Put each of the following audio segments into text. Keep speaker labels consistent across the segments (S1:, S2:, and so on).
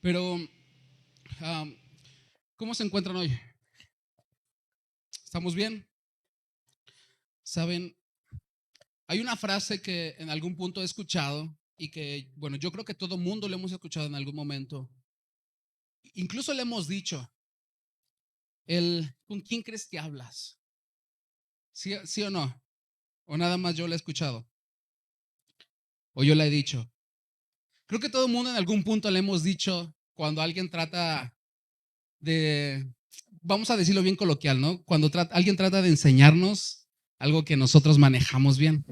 S1: Pero, ¿cómo se encuentran hoy? ¿Estamos bien? Saben, hay una frase que en algún punto he escuchado y que, bueno, yo creo que todo mundo le hemos escuchado en algún momento. Incluso le hemos dicho, ¿con quién crees que hablas? ¿Sí o no? ¿O nada más yo la he escuchado? ¿O yo la he dicho? Creo que todo el mundo en algún punto le hemos dicho cuando alguien trata de, vamos a decirlo bien coloquial, ¿no? Cuando alguien trata de enseñarnos algo que nosotros manejamos bien.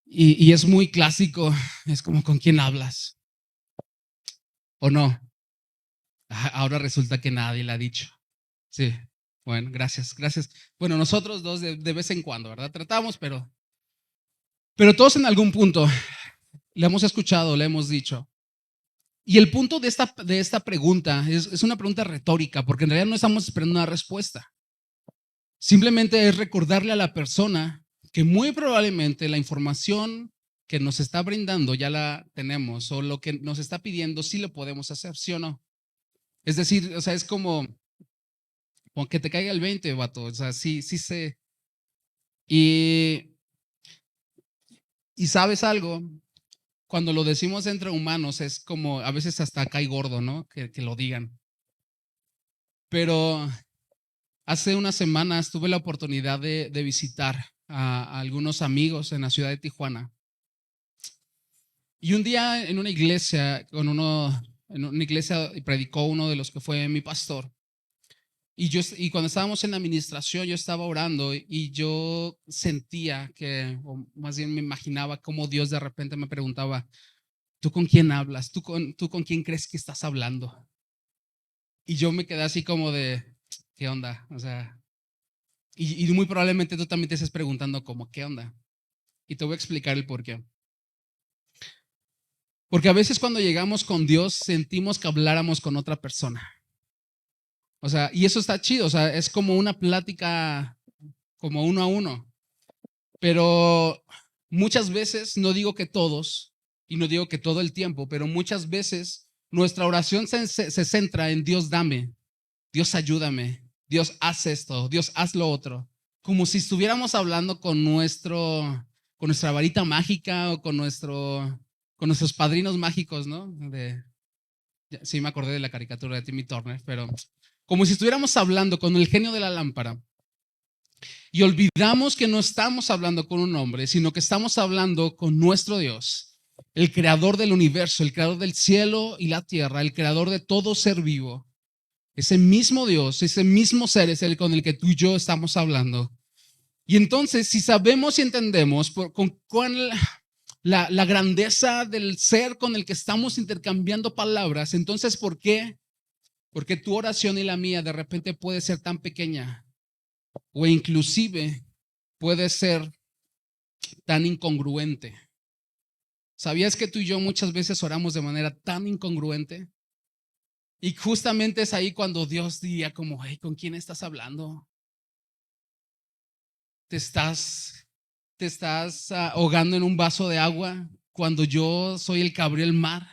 S1: Y es muy clásico, es como con quién hablas o no. Ahora resulta que nadie le ha dicho. Sí, bueno, gracias, gracias. Bueno, nosotros dos de vez en cuando, ¿verdad? Tratamos, pero todos en algún punto le hemos escuchado, le hemos dicho. Y el punto de esta pregunta es una pregunta retórica, porque en realidad no estamos esperando una respuesta. Simplemente es recordarle a la persona que muy probablemente la información que nos está brindando ya la tenemos, o lo que nos está pidiendo sí lo podemos hacer, ¿sí o no? Es decir, o sea, es como que te caiga el 20, vato, o sea, sí, sí sé. Y, y sabes algo, cuando lo decimos entre humanos es como, a veces hasta cae gordo, ¿no? Que lo digan. Pero hace unas semanas tuve la oportunidad de visitar a algunos amigos en la ciudad de Tijuana. Y un día en una iglesia, predicó uno de los que fue mi pastor. Y cuando estábamos en la administración, yo estaba orando y yo sentía o más bien me imaginaba cómo Dios de repente me preguntaba, ¿tú con quién hablas? ¿Tú con quién crees que estás hablando? Y yo me quedé así como de, ¿qué onda? O sea, y muy probablemente tú también te estés preguntando como, ¿qué onda? Y te voy a explicar el por qué. Porque a veces cuando llegamos con Dios sentimos que habláramos con otra persona. O sea, y eso está chido, o sea, es como una plática como uno a uno. Pero muchas veces, no digo que todos, y no digo que todo el tiempo, pero muchas veces nuestra oración se centra en Dios dame, Dios ayúdame, Dios haz esto, Dios haz lo otro. Como si estuviéramos hablando con nuestra varita mágica o con nuestros padrinos mágicos, ¿no? Sí, me acordé de la caricatura de Timmy Turner, pero como si estuviéramos hablando con el genio de la lámpara y olvidamos que no estamos hablando con un hombre, sino que estamos hablando con nuestro Dios, el creador del universo, el creador del cielo y la tierra, el creador de todo ser vivo. Ese mismo Dios, ese mismo ser es el con el que tú y yo estamos hablando. Y entonces, si sabemos y entendemos con la grandeza del ser con el que estamos intercambiando palabras, entonces, ¿por qué? Porque tu oración y la mía de repente puede ser tan pequeña o inclusive puede ser tan incongruente. ¿Sabías que tú y yo muchas veces oramos de manera tan incongruente? Y justamente es ahí cuando Dios diría como, hey, ¿con quién estás hablando? ¿Te estás ahogando en un vaso de agua cuando yo soy el que abrió el mar?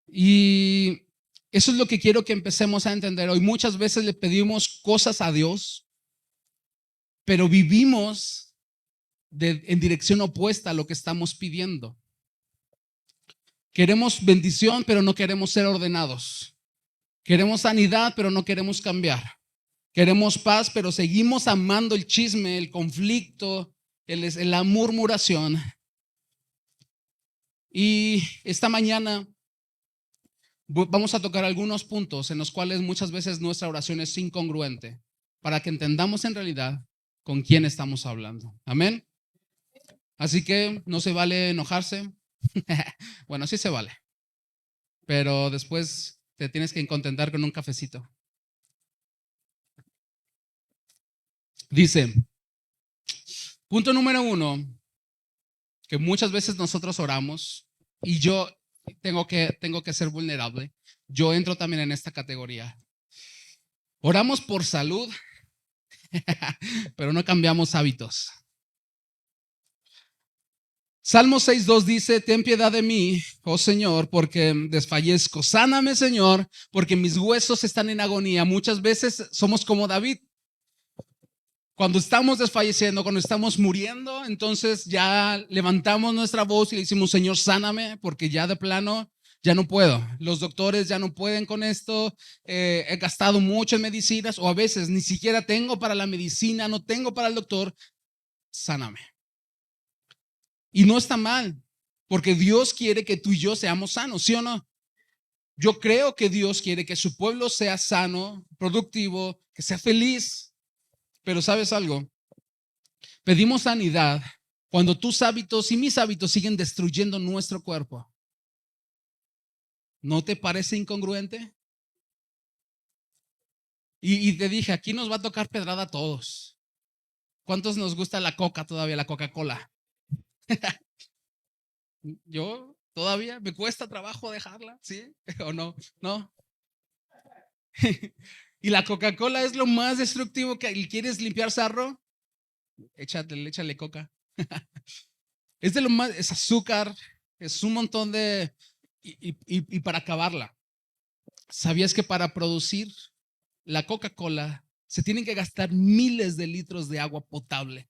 S1: Y eso es lo que quiero que empecemos a entender hoy. Muchas veces le pedimos cosas a Dios, pero vivimos en dirección opuesta a lo que estamos pidiendo. Queremos bendición, pero no queremos ser ordenados. Queremos sanidad, pero no queremos cambiar. Queremos paz, pero seguimos amando el chisme, el conflicto, la murmuración. Y esta mañana vamos a tocar algunos puntos en los cuales muchas veces nuestra oración es incongruente, para que entendamos en realidad con quién estamos hablando. Amén. Así que no se vale enojarse. Bueno, sí se vale, pero después te tienes que contentar con un cafecito. Dice, punto número 1, que muchas veces nosotros oramos y yo tengo que ser vulnerable. Yo entro también en esta categoría. Oramos por salud, pero no cambiamos hábitos. Salmo 6:2 dice: ten piedad de mí, oh Señor, porque desfallezco. Sáname, Señor, porque mis huesos están en agonía. Muchas veces somos como David. Cuando estamos desfalleciendo, cuando estamos muriendo, entonces ya levantamos nuestra voz y le decimos: Señor, sáname, porque ya de plano ya no puedo. Los doctores ya no pueden con esto. He gastado mucho en medicinas, o a veces ni siquiera tengo para la medicina, no tengo para el doctor. Sáname. Y no está mal, porque Dios quiere que tú y yo seamos sanos, ¿sí o no? Yo creo que Dios quiere que su pueblo sea sano, productivo, que sea feliz. Pero ¿sabes algo? Pedimos sanidad cuando tus hábitos y mis hábitos siguen destruyendo nuestro cuerpo. ¿No te parece incongruente? Y te dije, aquí nos va a tocar pedrada a todos. ¿Cuántos nos gusta la coca todavía, la Coca-Cola? Yo todavía me cuesta trabajo dejarla, ¿sí? ¿O no? No. Y la Coca-Cola es lo más destructivo que quieres limpiar sarro, échale coca. Es de lo más, es azúcar, es un montón de. Y para acabarla, ¿sabías que para producir la Coca-Cola se tienen que gastar miles de litros de agua potable?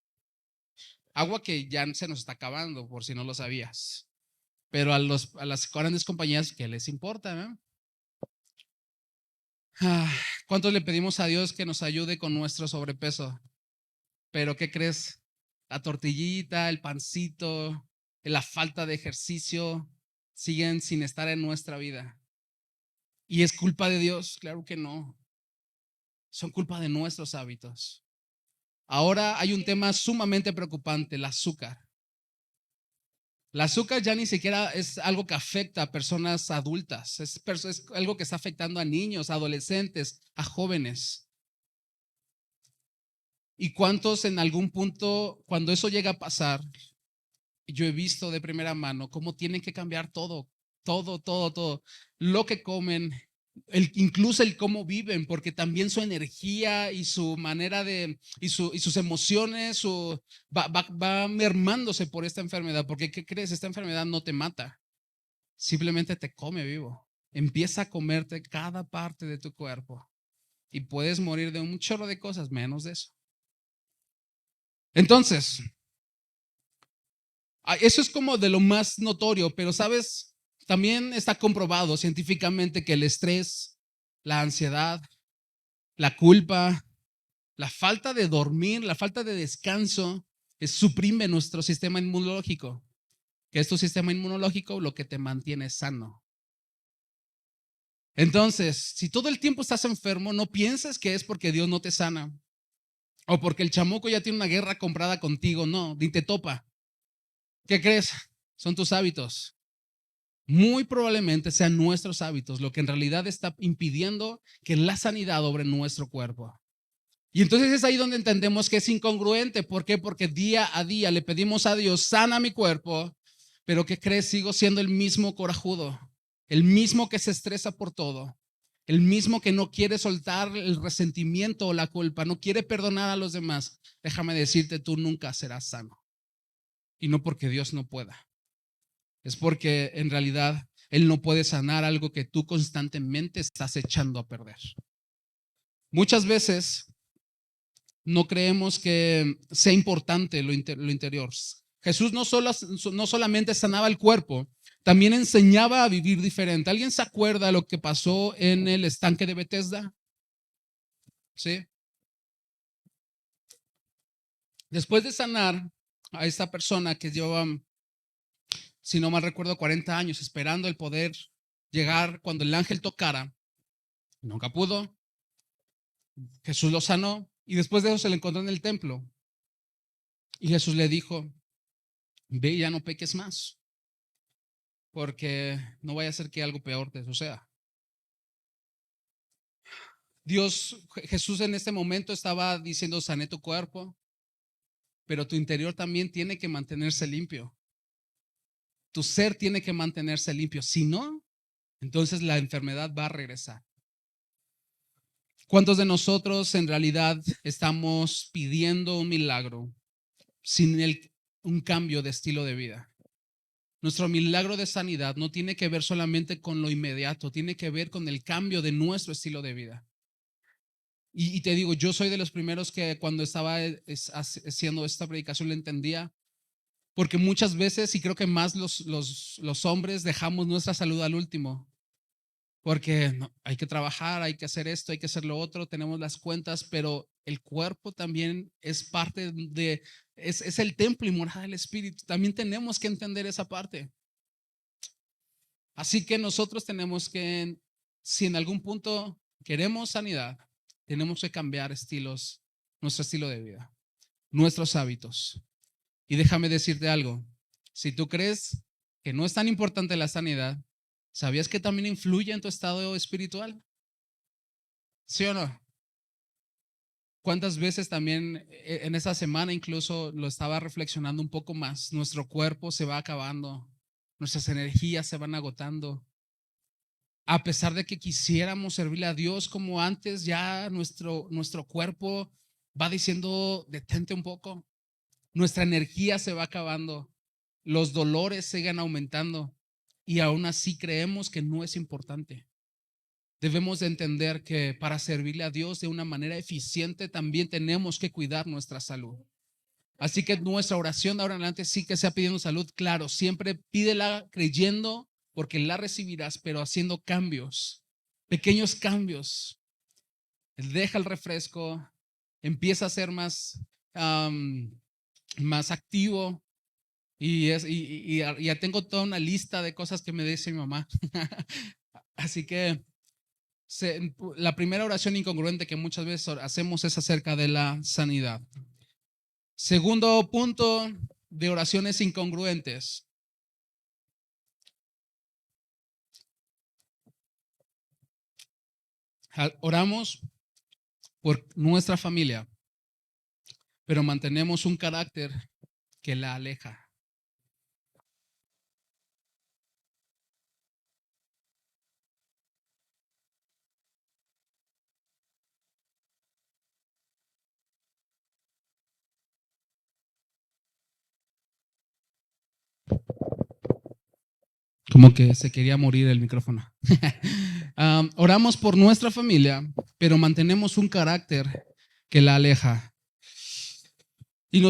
S1: Agua que ya se nos está acabando, por si no lo sabías. Pero a las grandes compañías, ¿qué les importa? ¿No? ¿Cuántos le pedimos a Dios que nos ayude con nuestro sobrepeso? Pero ¿qué crees? La tortillita, el pancito, la falta de ejercicio siguen sin estar en nuestra vida. ¿Y es culpa de Dios? Claro que no. Son culpa de nuestros hábitos. Ahora hay un tema sumamente preocupante: el azúcar. El azúcar ya ni siquiera es algo que afecta a personas adultas, es algo que está afectando a niños, a adolescentes, a jóvenes. ¿Y cuántos en algún punto, cuando eso llega a pasar, yo he visto de primera mano cómo tienen que cambiar todo, todo, todo, todo, lo que comen, incluso el cómo viven, porque también su energía y su manera de, y sus emociones va mermándose por esta enfermedad? Porque ¿qué crees? Esta enfermedad no te mata, simplemente te come vivo. Empieza a comerte cada parte de tu cuerpo y puedes morir de un chorro de cosas, menos de eso. Entonces, eso es como de lo más notorio, pero sabes, también está comprobado científicamente que el estrés, la ansiedad, la culpa, la falta de dormir, la falta de descanso, suprime nuestro sistema inmunológico. Que es tu sistema inmunológico lo que te mantiene sano. Entonces, si todo el tiempo estás enfermo, no pienses que es porque Dios no te sana o porque el chamuco ya tiene una guerra comprada contigo. No, ni te topa. ¿Qué crees? Son tus hábitos. Muy probablemente sean nuestros hábitos lo que en realidad está impidiendo que la sanidad obre en nuestro cuerpo. Y entonces es ahí donde entendemos que es incongruente. ¿Por qué? Porque día a día le pedimos a Dios: sana mi cuerpo, pero ¿qué crees? Sigo siendo el mismo corajudo, el mismo que se estresa por todo, el mismo que no quiere soltar el resentimiento o la culpa, no quiere perdonar a los demás. Déjame decirte, tú nunca serás sano. Y no porque Dios no pueda, es porque en realidad Él no puede sanar algo que tú constantemente estás echando a perder. Muchas veces no creemos que sea importante lo interior. Jesús no solamente sanaba el cuerpo, también enseñaba a vivir diferente. ¿Alguien se acuerda de lo que pasó en el estanque de Bethesda? ¿Sí? Después de sanar a esta persona que llevaba, si no mal recuerdo, 40 años esperando el poder llegar cuando el ángel tocara, nunca pudo. Jesús lo sanó y después de eso se le encontró en el templo. Y Jesús le dijo: ve y ya no peques más, porque no vaya a ser que algo peor te suceda. Jesús en este momento estaba diciendo: sané tu cuerpo, pero tu interior también tiene que mantenerse limpio. Tu ser tiene que mantenerse limpio. Si no, entonces la enfermedad va a regresar. ¿Cuántos de nosotros en realidad estamos pidiendo un milagro sin un cambio de estilo de vida? Nuestro milagro de sanidad no tiene que ver solamente con lo inmediato, tiene que ver con el cambio de nuestro estilo de vida. Y te digo, yo soy de los primeros que cuando estaba haciendo esta predicación lo entendía, porque muchas veces, y creo que más los hombres, dejamos nuestra salud al último. Porque no, hay que trabajar, hay que hacer esto, hay que hacer lo otro, tenemos las cuentas, pero el cuerpo también es parte es el templo y morada del Espíritu. También tenemos que entender esa parte. Así que nosotros tenemos que, si en algún punto queremos sanidad, tenemos que cambiar nuestro estilo de vida, nuestros hábitos. Y déjame decirte algo, si tú crees que no es tan importante la sanidad, ¿sabías que también influye en tu estado espiritual? ¿Sí o no? ¿Cuántas veces también en esa semana incluso lo estaba reflexionando un poco más? Nuestro cuerpo se va acabando, nuestras energías se van agotando. A pesar de que quisiéramos servirle a Dios como antes, ya nuestro cuerpo va diciendo, detente un poco. Nuestra energía se va acabando, los dolores siguen aumentando y aún así creemos que no es importante. Debemos de entender que para servirle a Dios de una manera eficiente también tenemos que cuidar nuestra salud. Así que nuestra oración de ahora en adelante sí que sea pidiendo salud, claro, siempre pídela creyendo porque la recibirás, pero haciendo cambios, pequeños cambios. Deja el refresco, empieza a ser más activo y ya tengo toda una lista de cosas que me dice mi mamá. Así que la primera oración incongruente que muchas veces hacemos es acerca de la sanidad. Segundo punto de oraciones incongruentes. Oramos por nuestra familia, pero mantenemos un carácter que la aleja. Como que se quería morir el micrófono. Oramos por nuestra familia, pero mantenemos un carácter que la aleja. Y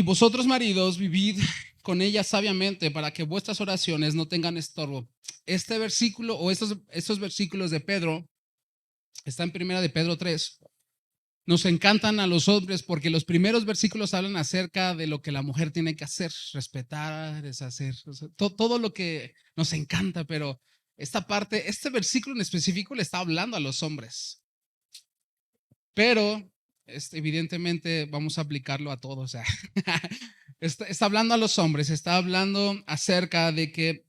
S1: vosotros, maridos, vivid con ella sabiamente para que vuestras oraciones no tengan estorbo. Este versículo o estos versículos de Pedro, está en primera de Pedro 3. Nos encantan a los hombres porque los primeros versículos hablan acerca de lo que la mujer tiene que hacer, respetar, deshacer, o sea, todo lo que nos encanta, pero este versículo en específico le está hablando a los hombres. Pero evidentemente vamos a aplicarlo a todos. O sea, está hablando a los hombres, está hablando acerca de que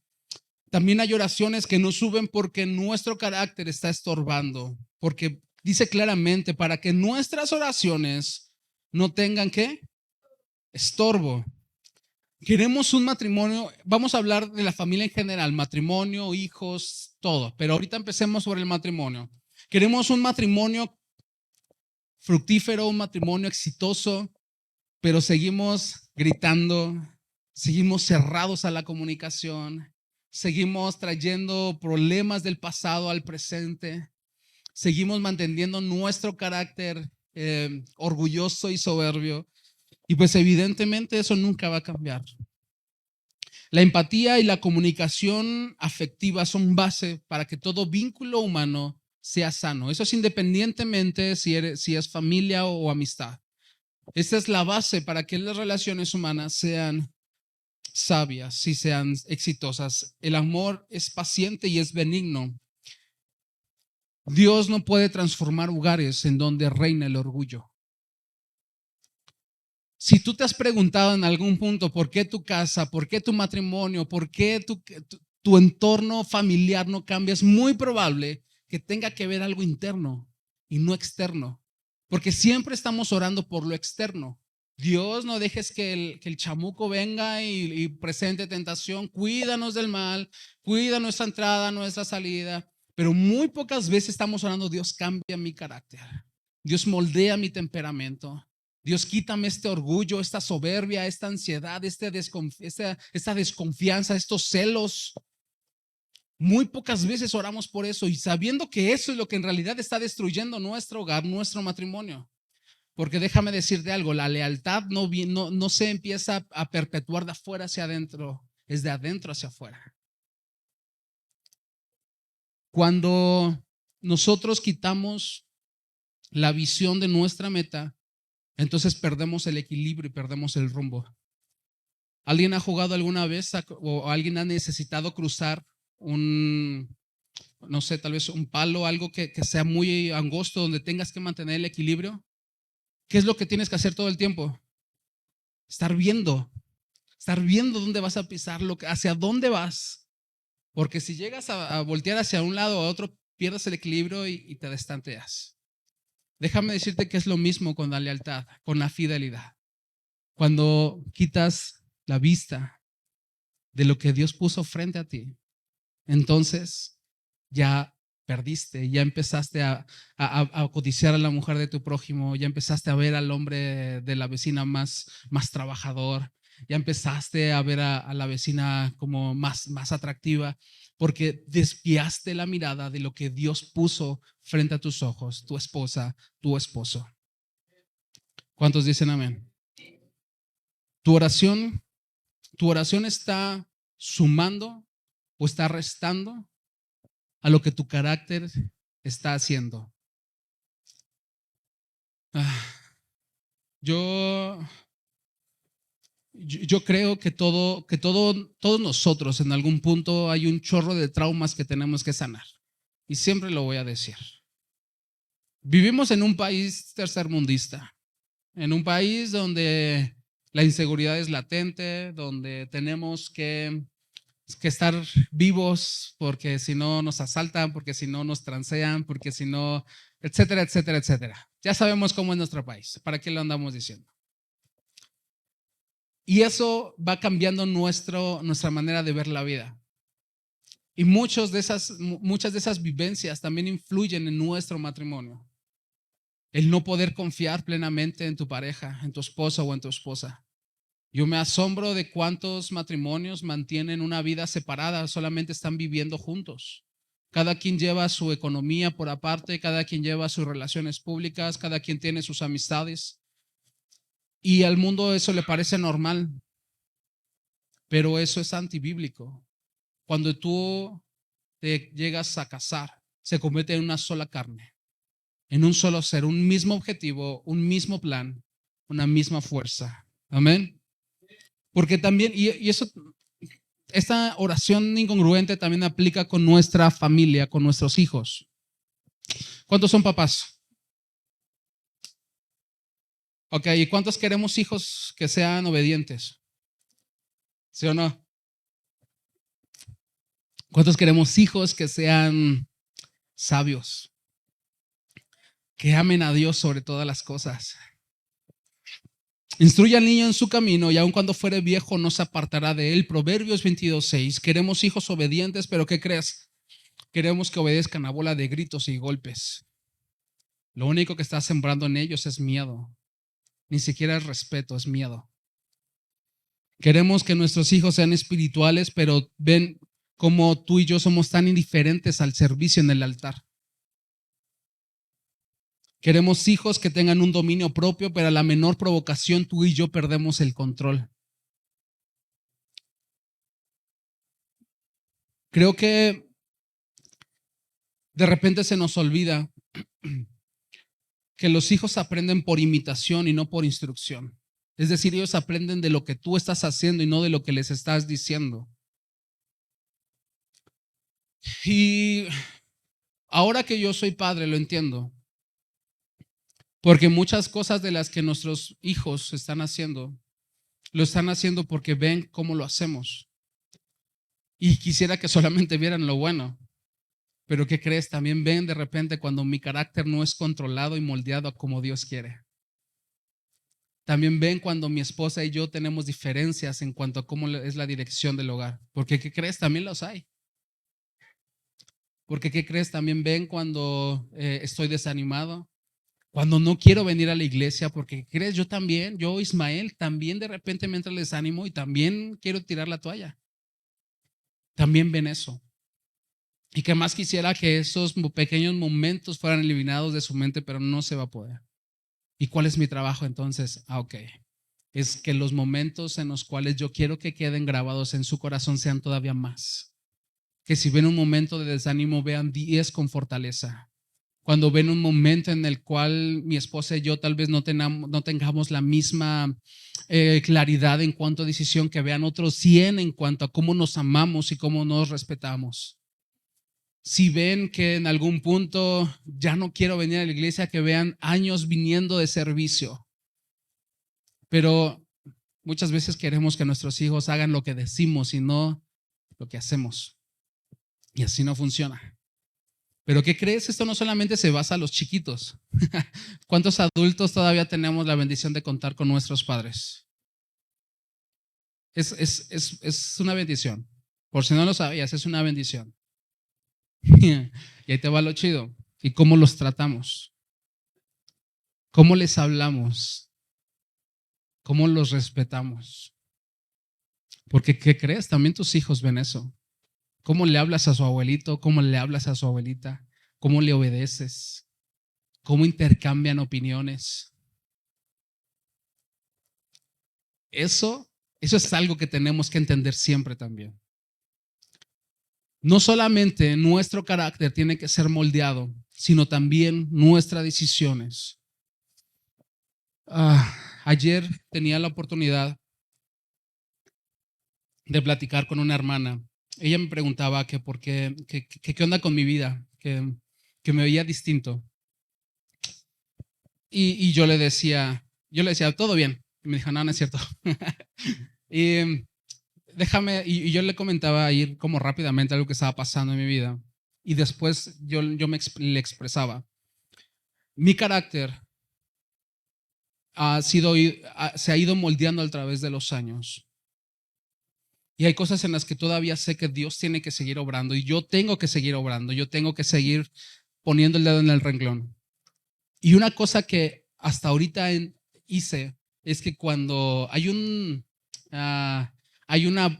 S1: también hay oraciones que no suben porque nuestro carácter está estorbando, porque dice claramente para que nuestras oraciones no tengan ¿qué? Estorbo. Queremos un matrimonio, vamos a hablar de la familia en general, matrimonio, hijos, todo, pero ahorita empecemos sobre el matrimonio. Queremos un matrimonio fructífero, un matrimonio exitoso, pero seguimos gritando, seguimos cerrados a la comunicación, seguimos trayendo problemas del pasado al presente, seguimos manteniendo nuestro carácter orgulloso y soberbio, y pues evidentemente eso nunca va a cambiar. La empatía y la comunicación afectiva son base para que todo vínculo humano sea sano. Eso es independientemente si es familia o amistad. Esta es la base para que las relaciones humanas sean sabias y sean exitosas. El amor es paciente y es benigno. Dios no puede transformar hogares en donde reina el orgullo. Si tú te has preguntado en algún punto por qué tu casa, por qué tu matrimonio, por qué tu entorno familiar no cambia, es muy probable que tenga que ver algo interno y no externo. Porque siempre estamos orando por lo externo. Dios, no dejes que el chamuco venga y presente tentación. Cuídanos del mal, cuida nuestra entrada, nuestra salida. Pero muy pocas veces estamos orando, Dios cambia mi carácter. Dios moldea mi temperamento. Dios, quítame este orgullo, esta soberbia, esta ansiedad, esta desconfianza, estos celos. Muy pocas veces oramos por eso y sabiendo que eso es lo que en realidad está destruyendo nuestro hogar, nuestro matrimonio. Porque déjame decirte algo, la lealtad no se empieza a perpetuar de afuera hacia adentro, es de adentro hacia afuera. Cuando nosotros quitamos la visión de nuestra meta, entonces perdemos el equilibrio y perdemos el rumbo. ¿Alguien ha jugado alguna vez o alguien ha necesitado cruzar no sé, tal vez un palo, algo que sea muy angosto, donde tengas que mantener el equilibrio? ¿Qué es lo que tienes que hacer todo el tiempo? Estar viendo dónde vas a pisar, hacia dónde vas. Porque si llegas a voltear hacia un lado o a otro, pierdes el equilibrio y te destanteas. Déjame decirte que es lo mismo con la lealtad, con la fidelidad. Cuando quitas la vista de lo que Dios puso frente a ti, entonces ya perdiste, ya empezaste a codiciar a la mujer de tu prójimo, ya empezaste a ver al hombre de la vecina más trabajador, ya empezaste a ver a la vecina como más atractiva, porque desviaste la mirada de lo que Dios puso frente a tus ojos, tu esposa, tu esposo. ¿Cuántos dicen amén? Tu oración está sumando o está restando a lo que tu carácter está haciendo. Yo creo que todos nosotros en algún punto hay un chorro de traumas que tenemos que sanar. Y siempre lo voy a decir. Vivimos en un país tercermundista, en un país donde la inseguridad es latente, donde tenemos que estar vivos porque si no nos asaltan, porque si no nos transean, porque si no, etcétera, etcétera, etcétera. Ya sabemos cómo es nuestro país, ¿para qué lo andamos diciendo? Y eso va cambiando nuestra manera de ver la vida. Y muchas de esas vivencias también influyen en nuestro matrimonio. El no poder confiar plenamente en tu pareja, en tu esposo o en tu esposa. Yo me asombro de cuántos matrimonios mantienen una vida separada, solamente están viviendo juntos. Cada quien lleva su economía por aparte, cada quien lleva sus relaciones públicas, cada quien tiene sus amistades. Y al mundo eso le parece normal, pero eso es antibíblico. Cuando tú te llegas a casar, se convierte en una sola carne, en un solo ser, un mismo objetivo, un mismo plan, una misma fuerza. Amén. Porque también, y eso, esta oración incongruente también aplica con nuestra familia, con nuestros hijos. ¿Cuántos son papás? Ok, ¿y cuántos queremos hijos que sean obedientes? ¿Sí o no? ¿Cuántos queremos hijos que sean sabios? Que amen a Dios sobre todas las cosas. Instruye al niño en su camino y aun cuando fuere viejo no se apartará de él. Proverbios 22:6. Queremos hijos obedientes, pero ¿qué crees? Queremos que obedezcan a bola de gritos y golpes. Lo único que está sembrando en ellos es miedo. Ni siquiera es respeto, es miedo. Queremos que nuestros hijos sean espirituales, pero ven cómo tú y yo somos tan indiferentes al servicio en el altar. Queremos hijos que tengan un dominio propio, pero a la menor provocación tú y yo perdemos el control. Creo que de repente se nos olvida que los hijos aprenden por imitación y no por instrucción. Es decir, ellos aprenden de lo que tú estás haciendo y no de lo que les estás diciendo. Y ahora que yo soy padre, lo entiendo. Porque muchas cosas de las que nuestros hijos están haciendo, lo están haciendo porque ven cómo lo hacemos. Y quisiera que solamente vieran lo bueno. Pero ¿qué crees? También ven de repente cuando mi carácter no es controlado y moldeado como Dios quiere. También ven cuando mi esposa y yo tenemos diferencias en cuanto a cómo es la dirección del hogar. Porque ¿qué crees? También los hay. Porque ¿qué crees? También ven cuando estoy desanimado. Cuando no quiero venir a la iglesia, porque crees, yo Ismael, también de repente me entra el desánimo y también quiero tirar la toalla. También ven eso. Y que más quisiera que esos pequeños momentos fueran eliminados de su mente, pero no se va a poder. ¿Y cuál es mi trabajo entonces? Ok. Es que los momentos en los cuales yo quiero que queden grabados en su corazón sean todavía más. Que si ven un momento de desánimo, vean 10 con fortaleza. Cuando ven un momento en el cual mi esposa y yo tal vez no tengamos la misma claridad en cuanto a decisión, que vean otros 100 en cuanto a cómo nos amamos y cómo nos respetamos. Si ven que en algún punto ya no quiero venir a la iglesia, que vean años viniendo de servicio. Pero muchas veces queremos que nuestros hijos hagan lo que decimos y no lo que hacemos. Y así no funciona. Pero ¿qué crees? Esto no solamente se basa a los chiquitos. ¿Cuántos adultos todavía tenemos la bendición de contar con nuestros padres? Es una bendición. Por si no lo sabías, es una bendición. Y ahí te va lo chido. ¿Y cómo los tratamos? ¿Cómo les hablamos? ¿Cómo los respetamos? Porque ¿qué crees? También tus hijos ven eso. ¿Cómo le hablas a su abuelito? ¿Cómo le hablas a su abuelita? ¿Cómo le obedeces? ¿Cómo intercambian opiniones? Eso es algo que tenemos que entender siempre también. No solamente nuestro carácter tiene que ser moldeado, sino también nuestras decisiones. Ayer tenía la oportunidad de platicar con una hermana. Ella me preguntaba que por qué, qué onda con mi vida, que me veía distinto. Y yo le decía, todo bien. Y me dijo, no, no es cierto. Y y yo le comentaba ir como rápidamente algo que estaba pasando en mi vida. Y después le expresaba, mi carácter se ha ido moldeando a través de los años. Y hay cosas en las que todavía sé que Dios tiene que seguir obrando y yo tengo que seguir obrando, yo tengo que seguir poniendo el dedo en el renglón. Y una cosa que hasta ahorita hice es que cuando hay un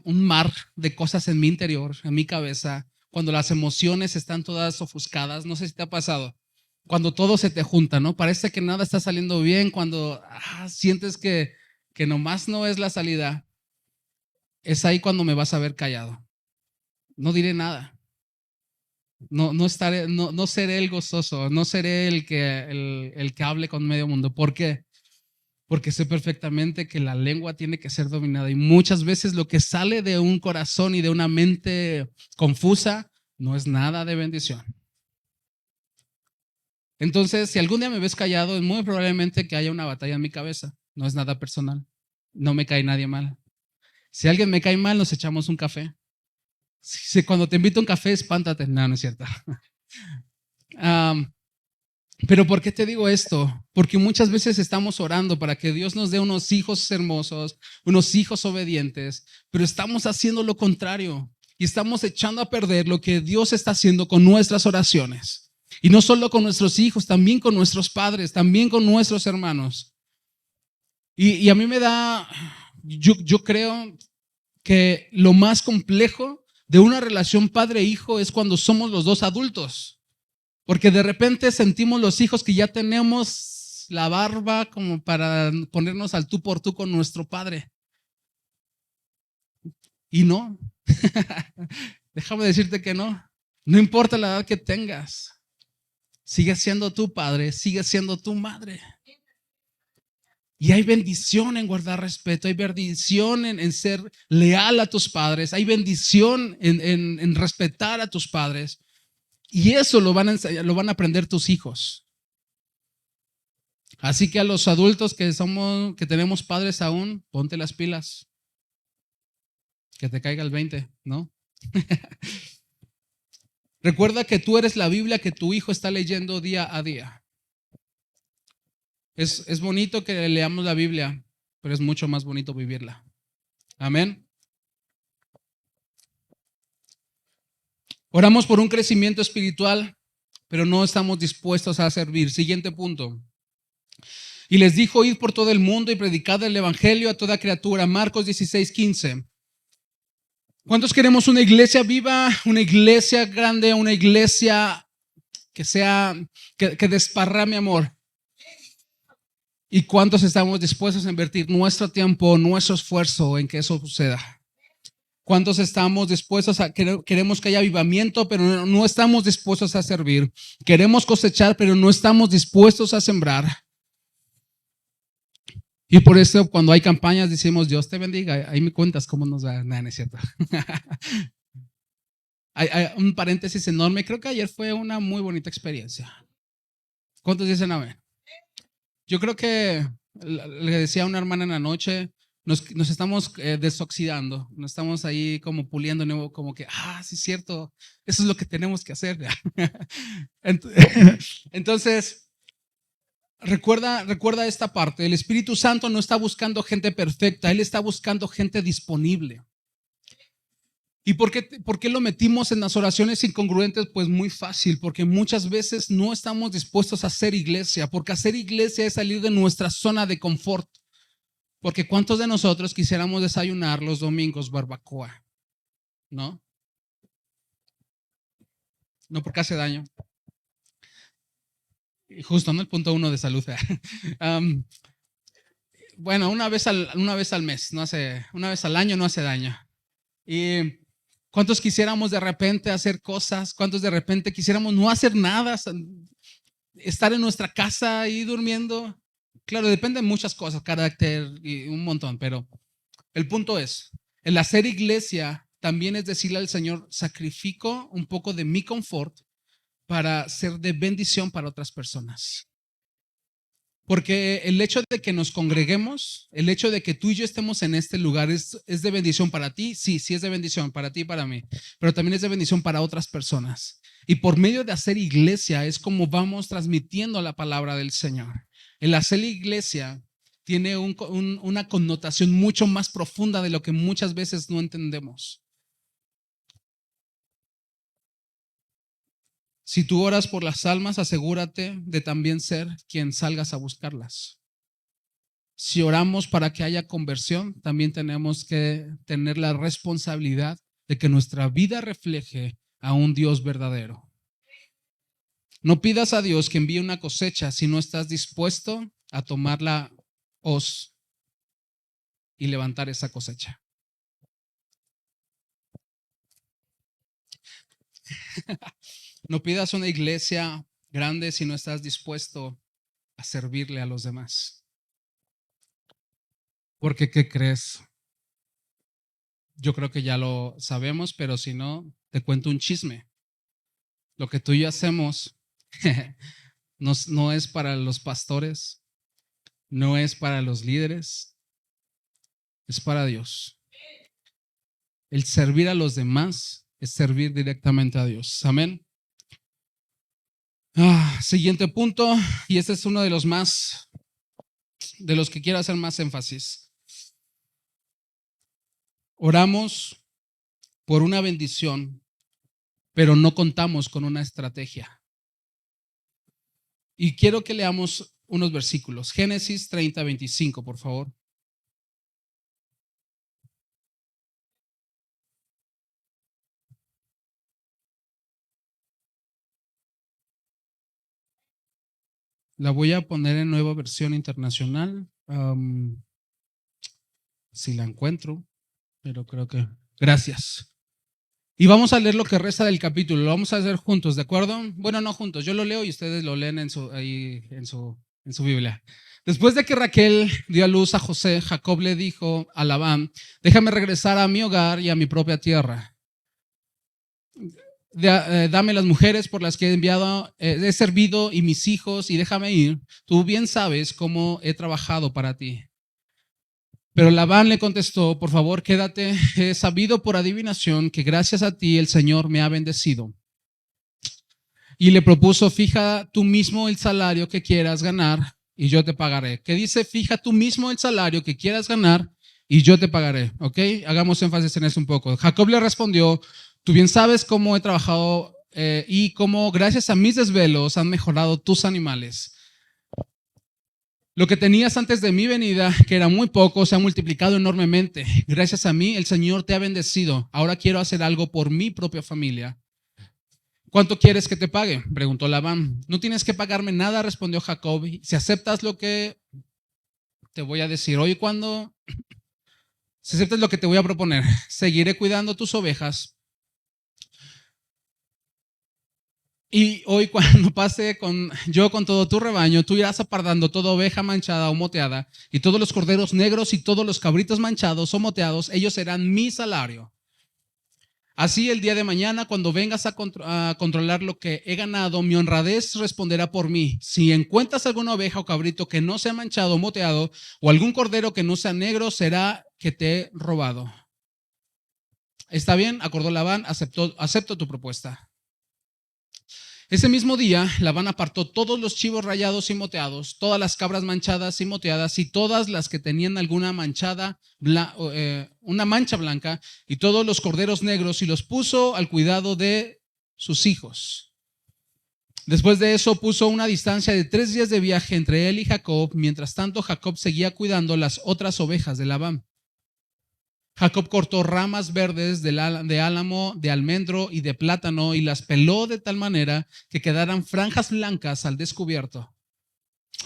S1: mar de cosas en mi interior, en mi cabeza, cuando las emociones están todas ofuscadas, no sé si te ha pasado, cuando todo se te junta, ¿no? Parece que nada está saliendo bien, cuando sientes que nomás no es la salida, es ahí cuando me vas a ver callado. No diré nada. No estaré, no seré el gozoso, no seré el que hable con medio mundo. ¿Por qué? Porque sé perfectamente que la lengua tiene que ser dominada y muchas veces lo que sale de un corazón y de una mente confusa no es nada de bendición. Entonces, si algún día me ves callado, es muy probablemente que haya una batalla en mi cabeza. No es nada personal. No me cae nadie mal. Si alguien me cae mal, nos echamos un café. Si cuando te invito a un café, espántate. No, no es cierto. Pero ¿por qué te digo esto? Porque muchas veces estamos orando para que Dios nos dé unos hijos hermosos, unos hijos obedientes, pero estamos haciendo lo contrario y estamos echando a perder lo que Dios está haciendo con nuestras oraciones. Y no solo con nuestros hijos, también con nuestros padres, también con nuestros hermanos. Y a mí me da, yo creo que lo más complejo de una relación padre-hijo es cuando somos los dos adultos. Porque de repente sentimos los hijos que ya tenemos la barba como para ponernos al tú por tú con nuestro padre. Y no. Déjame decirte que no. No importa la edad que tengas. Sigue siendo tu padre, sigue siendo tu madre. Y hay bendición en guardar respeto, hay bendición en ser leal a tus padres, hay bendición en respetar a tus padres. Y eso lo van a aprender tus hijos. Así que a los adultos que tenemos padres aún, ponte las pilas. Que te caiga el 20, ¿no? Recuerda que tú eres la Biblia que tu hijo está leyendo día a día. Es bonito que leamos la Biblia, pero es mucho más bonito vivirla. Amén. Oramos por un crecimiento espiritual, pero no estamos dispuestos a servir. Siguiente punto. Y les dijo, id por todo el mundo y predicad el evangelio a toda criatura. Marcos 16:15. ¿Cuántos queremos una iglesia viva, una iglesia grande, una iglesia que desparrame amor? ¿Y cuántos estamos dispuestos a invertir nuestro tiempo, nuestro esfuerzo en que eso suceda? ¿Cuántos estamos dispuestos queremos que haya avivamiento, pero no estamos dispuestos a servir? Queremos cosechar, pero no estamos dispuestos a sembrar. Y por eso cuando hay campañas decimos, Dios te bendiga, ahí me cuentas cómo nos va. Nada, no es cierto. Hay un paréntesis enorme, creo que ayer fue una muy bonita experiencia. ¿Cuántos dicen amén? Yo creo que le decía a una hermana en la noche, nos estamos desoxidando, nos estamos ahí como puliendo, como que, sí es cierto, eso es lo que tenemos que hacer. Entonces, recuerda esta parte, el Espíritu Santo no está buscando gente perfecta, Él está buscando gente disponible. ¿Y por qué lo metimos en las oraciones incongruentes? Pues muy fácil, porque muchas veces no estamos dispuestos a hacer iglesia, porque hacer iglesia es salir de nuestra zona de confort. Porque ¿cuántos de nosotros quisiéramos desayunar los domingos barbacoa? ¿No? No porque hace daño. Y justo, ¿no? El punto 1 de salud. Bueno, una vez al mes, una vez al año no hace daño. Y ¿cuántos quisiéramos de repente hacer cosas? ¿Cuántos de repente quisiéramos no hacer nada? Estar en nuestra casa ahí durmiendo. Claro, depende de muchas cosas, carácter y un montón, pero el punto es, el hacer iglesia también es decirle al Señor, sacrifico un poco de mi confort para ser de bendición para otras personas. Porque el hecho de que nos congreguemos, el hecho de que tú y yo estemos en este lugar es de bendición para ti. Sí es de bendición para ti y para mí, pero también es de bendición para otras personas. Y por medio de hacer iglesia es como vamos transmitiendo la palabra del Señor. El hacer iglesia tiene una connotación mucho más profunda de lo que muchas veces no entendemos. Si tú oras por las almas, asegúrate de también ser quien salgas a buscarlas. Si oramos para que haya conversión, también tenemos que tener la responsabilidad de que nuestra vida refleje a un Dios verdadero. No pidas a Dios que envíe una cosecha si no estás dispuesto a tomar la hoz y levantar esa cosecha. No pidas una iglesia grande si no estás dispuesto a servirle a los demás. Porque, ¿qué crees? Yo creo que ya lo sabemos, pero si no, te cuento un chisme. Lo que tú y yo hacemos no es para los pastores, no es para los líderes, es para Dios. El servir a los demás es servir directamente a Dios. Amén. Siguiente punto, y este es uno de los que quiero hacer más énfasis. Oramos por una bendición, pero no contamos con una estrategia. Y quiero que leamos unos versículos. Génesis 30:25, por favor. La voy a poner en nueva versión internacional. Si la encuentro, pero creo que... Gracias. Y vamos a leer lo que resta del capítulo. Lo vamos a hacer juntos, ¿de acuerdo? Bueno, no juntos. Yo lo leo y ustedes lo leen en su Biblia. Después de que Raquel dio a luz a José, Jacob le dijo a Labán: déjame regresar a mi hogar y a mi propia tierra. Dame las mujeres por las que he servido y mis hijos, y déjame ir. Tú bien sabes cómo he trabajado para ti. Pero Labán le contestó: por favor, quédate. He sabido por adivinación que gracias a ti el Señor me ha bendecido. Y le propuso: fija tú mismo el salario que quieras ganar y yo te pagaré. ¿Qué dice? Fija tú mismo el salario que quieras ganar y yo te pagaré. ¿Ok? Hagamos énfasis en eso un poco. Jacob le respondió: tú bien sabes cómo he trabajado y cómo gracias a mis desvelos han mejorado tus animales. Lo que tenías antes de mi venida, que era muy poco, se ha multiplicado enormemente. Gracias a mí, el Señor te ha bendecido. Ahora quiero hacer algo por mi propia familia. ¿Cuánto quieres que te pague?, preguntó Labán. No tienes que pagarme nada, respondió Jacob. Si aceptas lo que te voy a decir hoy, si aceptas lo que te voy a proponer, seguiré cuidando tus ovejas. Y hoy cuando pase yo con todo tu rebaño, tú irás apardando toda oveja manchada o moteada, y todos los corderos negros y todos los cabritos manchados o moteados, ellos serán mi salario. Así el día de mañana, cuando vengas a controlar lo que he ganado, mi honradez responderá por mí. Si encuentras alguna oveja o cabrito que no sea manchado o moteado, o algún cordero que no sea negro, será que te he robado. Está bien, acordó Labán, acepto tu propuesta. Ese mismo día, Labán apartó todos los chivos rayados y moteados, todas las cabras manchadas y moteadas, y todas las que tenían alguna una mancha blanca, y todos los corderos negros, y los puso al cuidado de sus hijos. Después de eso puso una distancia de 3 días de viaje entre él y Jacob. Mientras tanto, Jacob seguía cuidando las otras ovejas de Labán. Jacob cortó ramas verdes de álamo, de almendro y de plátano y las peló de tal manera que quedaran franjas blancas al descubierto.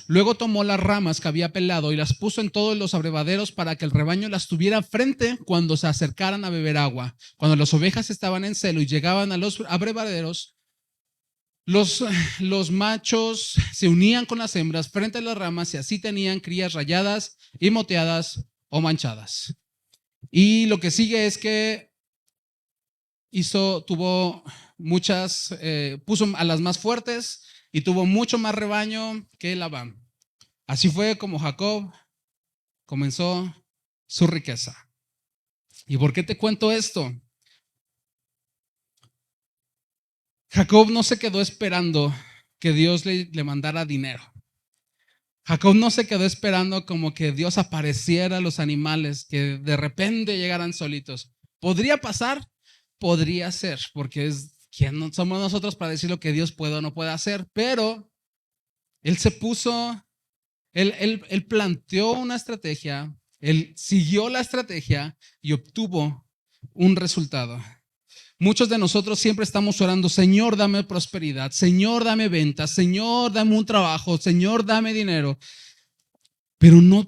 S1: Luego tomó las ramas que había pelado y las puso en todos los abrevaderos para que el rebaño las tuviera frente cuando se acercaran a beber agua. Cuando las ovejas estaban en celo y llegaban a los abrevaderos, los machos se unían con las hembras frente a las ramas y así tenían crías rayadas y moteadas o manchadas. Y lo que sigue es que tuvo muchas, puso a las más fuertes y tuvo mucho más rebaño que Labán. Así fue como Jacob comenzó su riqueza. ¿Y por qué te cuento esto? Jacob no se quedó esperando que Dios le mandara dinero. Jacob no se quedó esperando como que Dios apareciera a los animales, que de repente llegaran solitos. ¿Podría pasar? Podría ser, porque ¿quién somos nosotros para decir lo que Dios puede o no puede hacer? Pero él él planteó una estrategia, él siguió la estrategia y obtuvo un resultado. Muchos de nosotros siempre estamos orando: Señor, dame prosperidad, Señor, dame ventas, Señor, dame un trabajo, Señor, dame dinero. Pero no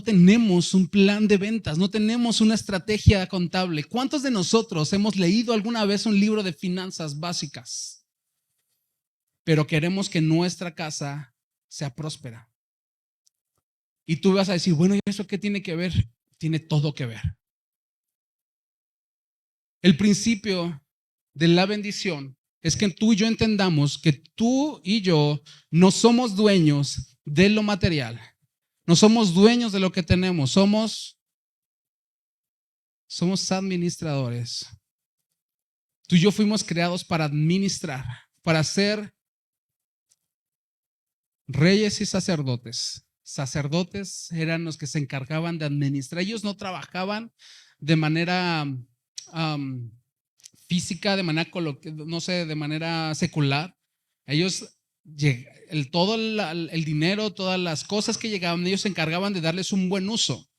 S1: tenemos un plan de ventas, no tenemos una estrategia contable. ¿Cuántos de nosotros hemos leído alguna vez un libro de finanzas básicas? Pero queremos que nuestra casa sea próspera. Y tú vas a decir: bueno, ¿y eso qué tiene que ver? Tiene todo que ver. El principio de la bendición es que tú y yo entendamos que tú y yo no somos dueños de lo material. No somos dueños de lo que tenemos, somos administradores. Tú y yo fuimos creados para administrar, para ser reyes y sacerdotes. Sacerdotes eran los que se encargaban de administrar. Ellos no trabajaban de manera física, de manera de manera secular. Ellos, todo el dinero, todas las cosas que llegaban, ellos se encargaban de darles un buen uso.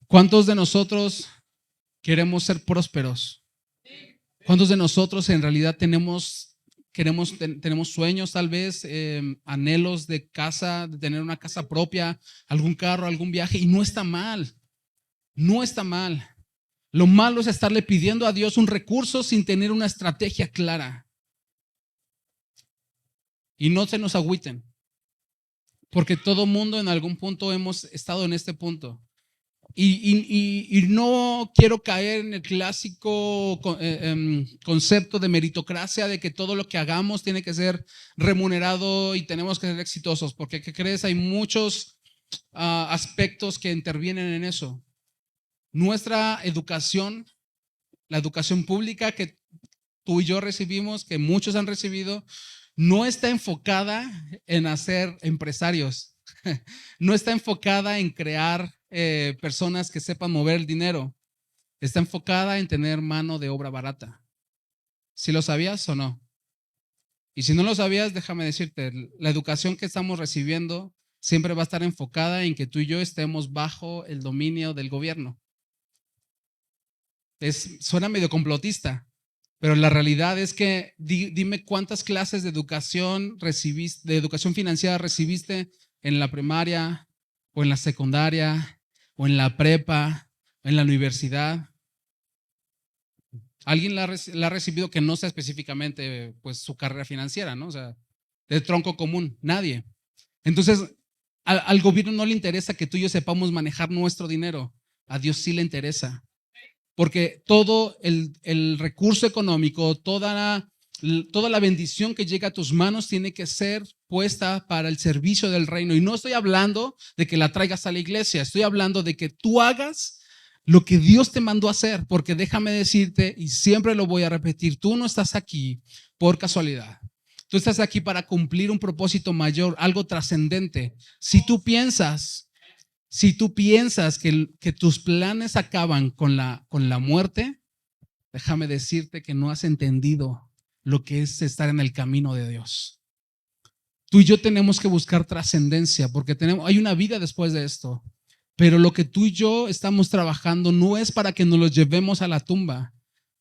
S1: ¿Cuántos de nosotros queremos ser prósperos? ¿Cuántos de nosotros en realidad tenemos sueños, tal vez, anhelos de casa, de tener una casa propia, algún carro, algún viaje? Y no está mal, no está mal. Lo malo es estarle pidiendo a Dios un recurso sin tener una estrategia clara. Y no se nos agüiten, porque todo mundo en algún punto hemos estado en este punto. Y no quiero caer en el clásico concepto de meritocracia, de que todo lo que hagamos tiene que ser remunerado y tenemos que ser exitosos, porque ¿qué crees? Hay muchos aspectos que intervienen en eso. Nuestra educación, la educación pública que tú y yo recibimos, que muchos han recibido, no está enfocada en hacer empresarios, no está enfocada en crear personas que sepan mover el dinero, está enfocada en tener mano de obra barata. ¿Sí lo sabías o no? Y si no lo sabías, déjame decirte, la educación que estamos recibiendo siempre va a estar enfocada en que tú y yo estemos bajo el dominio del gobierno. Suena medio complotista, pero la realidad es que dime cuántas clases de educación recibiste, de educación financiera recibiste en la primaria o en la secundaria o en la prepa o en la universidad. ¿Alguien la ha recibido que no sea específicamente pues su carrera financiera, ¿no? O sea, de tronco común, nadie. Entonces, al gobierno no le interesa que tú y yo sepamos manejar nuestro dinero, a Dios sí le interesa. Porque todo el recurso económico, toda la bendición que llega a tus manos tiene que ser puesta para el servicio del reino. Y no estoy hablando de que la traigas a la iglesia, estoy hablando de que tú hagas lo que Dios te mandó a hacer, porque déjame decirte, y siempre lo voy a repetir, tú no estás aquí por casualidad. Tú estás aquí para cumplir un propósito mayor, algo trascendente. Si tú piensas que tus planes acaban con la muerte, déjame decirte que no has entendido lo que es estar en el camino de Dios. Tú y yo tenemos que buscar trascendencia porque hay una vida después de esto. Pero lo que tú y yo estamos trabajando no es para que nos lo llevemos a la tumba,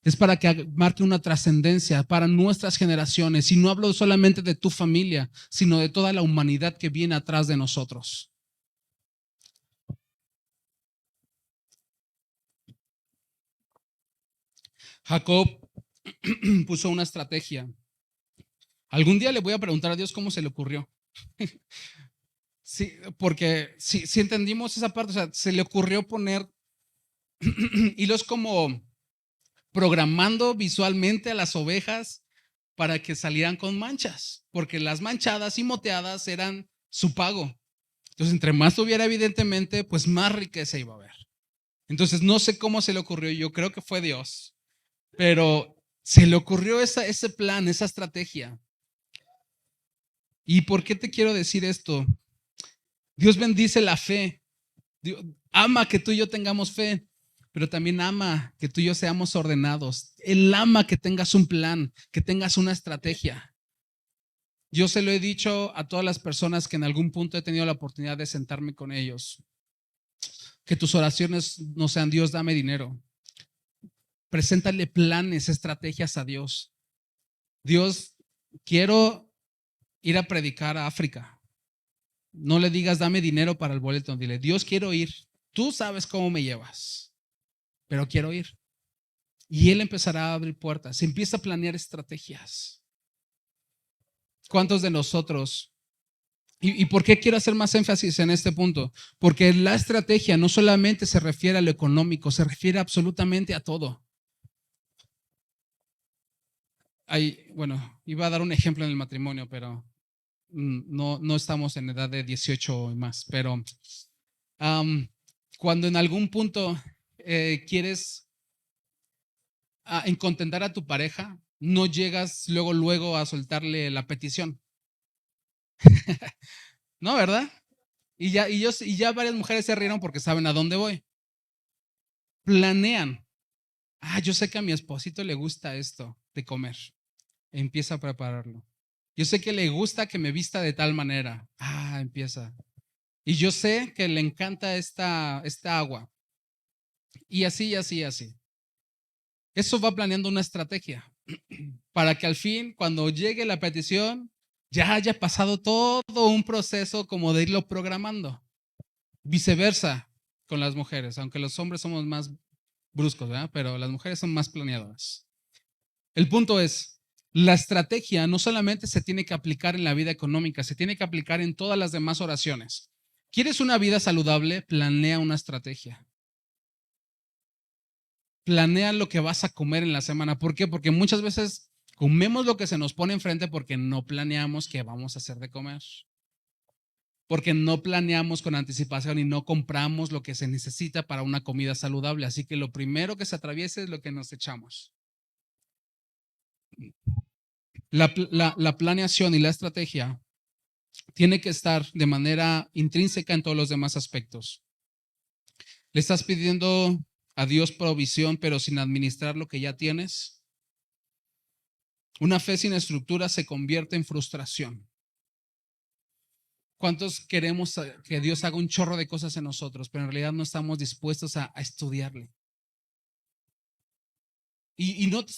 S1: es para que marque una trascendencia para nuestras generaciones. Y no hablo solamente de tu familia, sino de toda la humanidad que viene atrás de nosotros. Jacob puso una estrategia. Algún día le voy a preguntar a Dios cómo se le ocurrió. Sí, porque si entendimos esa parte, o sea, se le ocurrió poner hilos como programando visualmente a las ovejas para que salieran con manchas, porque las manchadas y moteadas eran su pago. Entonces, entre más tuviera, evidentemente, pues más riqueza iba a haber. Entonces, no sé cómo se le ocurrió, yo creo que fue Dios, pero se le ocurrió ese plan, esa estrategia. ¿Y por qué te quiero decir esto? Dios bendice la fe. Dios ama que tú y yo tengamos fe, pero también ama que tú y yo seamos ordenados. Él ama que tengas un plan, que tengas una estrategia. Yo se lo he dicho a todas las personas que en algún punto he tenido la oportunidad de sentarme con ellos. Que tus oraciones no sean Dios, dame dinero. Preséntale planes, estrategias a Dios. Dios, quiero ir a predicar a África. No le digas, dame dinero para el boleto. Dile, Dios, quiero ir. Tú sabes cómo me llevas, pero quiero ir. Y Él empezará a abrir puertas. Empieza a planear estrategias. ¿Cuántos de nosotros? ¿Y por qué quiero hacer más énfasis en este punto? Porque la estrategia no solamente se refiere a lo económico, se refiere absolutamente a todo. Bueno, iba a dar un ejemplo en el matrimonio, pero no estamos en edad de 18 y más. Pero cuando en algún punto quieres contentar a tu pareja, no llegas luego a soltarle la petición. No, ¿verdad? Y ya varias mujeres se rieron porque saben a dónde voy. Planean. Yo sé que a mi esposito le gusta esto de comer. Empieza a prepararlo. Yo sé que le gusta que me vista de tal manera. Empieza. Y yo sé que le encanta esta agua. Y así, así, así. Eso va planeando una estrategia para que al fin, cuando llegue la petición, ya haya pasado todo un proceso como de irlo programando. Viceversa con las mujeres, aunque los hombres somos más bruscos, ¿verdad? Pero las mujeres son más planeadoras. El punto es, la estrategia no solamente se tiene que aplicar en la vida económica, se tiene que aplicar en todas las demás oraciones. ¿Quieres una vida saludable? Planea una estrategia. Planea lo que vas a comer en la semana. ¿Por qué? Porque muchas veces comemos lo que se nos pone enfrente porque no planeamos qué vamos a hacer de comer. Porque no planeamos con anticipación y no compramos lo que se necesita para una comida saludable. Así que lo primero que se atraviese es lo que nos echamos. La planeación y la estrategia tiene que estar de manera intrínseca en todos los demás aspectos. Le estás pidiendo a Dios provisión, pero sin administrar lo que ya tienes. Una fe sin estructura se convierte en frustración. ¿Cuántos queremos que Dios haga un chorro de cosas en nosotros, pero en realidad no estamos dispuestos a estudiarle? Y no te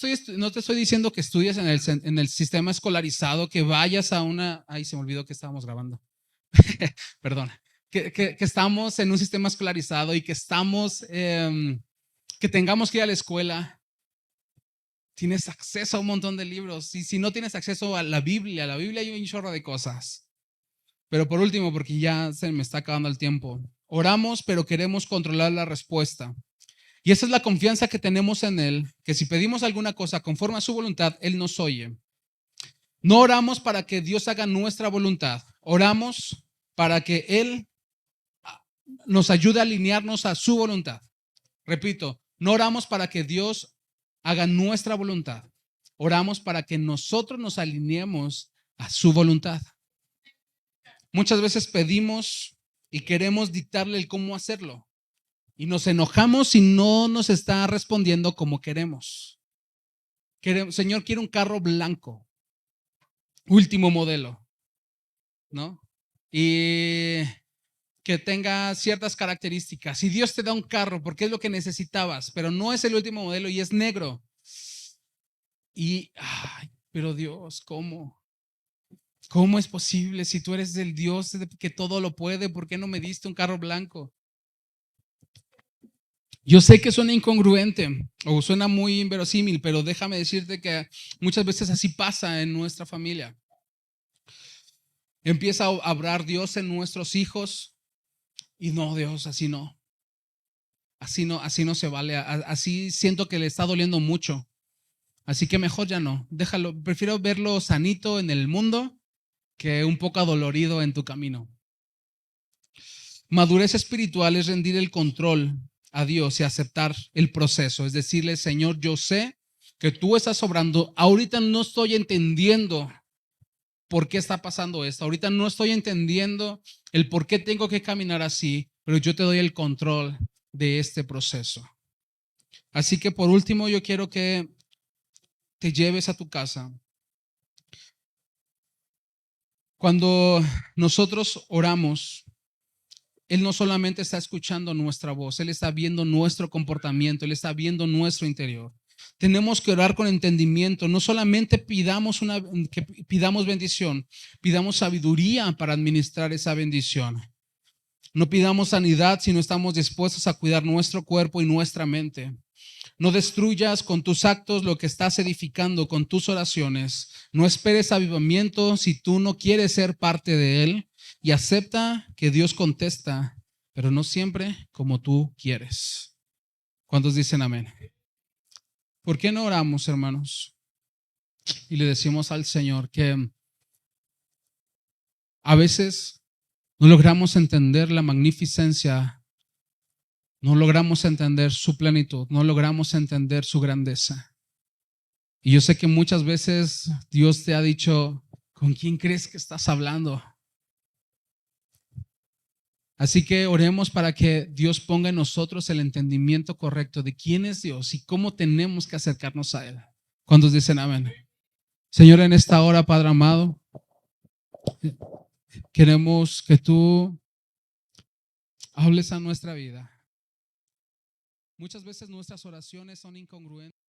S1: estoy diciendo que estudies en el sistema escolarizado, que vayas a una... Ay, se me olvidó que estábamos grabando. Perdón. Que estamos en un sistema escolarizado y que estamos, que tengamos que ir a la escuela. Tienes acceso a un montón de libros. Y si no tienes acceso a la Biblia hay un chorro de cosas. Pero por último, porque ya se me está acabando el tiempo, oramos, pero queremos controlar la respuesta. Y esa es la confianza que tenemos en Él, que si pedimos alguna cosa conforme a su voluntad, Él nos oye. No oramos para que Dios haga nuestra voluntad, oramos para que Él nos ayude a alinearnos a su voluntad. Repito, no oramos para que Dios haga nuestra voluntad, oramos para que nosotros nos alineemos a su voluntad. Muchas veces pedimos y queremos dictarle el cómo hacerlo. Y nos enojamos si no nos está respondiendo como queremos. Señor, quiero un carro blanco, último modelo, ¿no? Y que tenga ciertas características. Si Dios te da un carro, porque es lo que necesitabas, pero no es el último modelo y es negro. Y, ay, pero Dios, ¿cómo? ¿Cómo es posible si tú eres el Dios que todo lo puede? ¿Por qué no me diste un carro blanco? Yo sé que suena incongruente o suena muy inverosímil, pero déjame decirte que muchas veces así pasa en nuestra familia. Empieza a obrar Dios en nuestros hijos y no, Dios, así no. Así no se vale. Así siento que le está doliendo mucho. Así que mejor ya no. Déjalo. Prefiero verlo sanito en el mundo que un poco adolorido en tu camino. Madurez espiritual es rendir el control a Dios y aceptar el proceso. Es decirle, Señor, yo sé que tú estás obrando. Ahorita no estoy entendiendo por qué está pasando esto. Ahorita no estoy entendiendo el por qué tengo que caminar así, pero yo te doy el control de este proceso. Así que por último, yo quiero que te lleves a tu casa. Cuando nosotros oramos, Él no solamente está escuchando nuestra voz, Él está viendo nuestro comportamiento, Él está viendo nuestro interior. Tenemos que orar con entendimiento. No solamente que pidamos bendición, pidamos sabiduría para administrar esa bendición. No pidamos sanidad si no estamos dispuestos a cuidar nuestro cuerpo y nuestra mente. No destruyas con tus actos lo que estás edificando con tus oraciones. No esperes avivamiento si tú no quieres ser parte de él, y acepta que Dios contesta, pero no siempre como tú quieres. ¿Cuántos dicen amén? ¿Por qué no oramos, hermanos? Y le decimos al Señor que a veces no logramos entender la magnificencia, no logramos entender su plenitud, no logramos entender su grandeza. Y yo sé que muchas veces Dios te ha dicho, ¿con quién crees que estás hablando? Así que oremos para que Dios ponga en nosotros el entendimiento correcto de quién es Dios y cómo tenemos que acercarnos a Él. ¿Cuántos dicen amén? Señor, en esta hora, Padre amado, queremos que tú hables a nuestra vida. Muchas veces nuestras oraciones son incongruentes.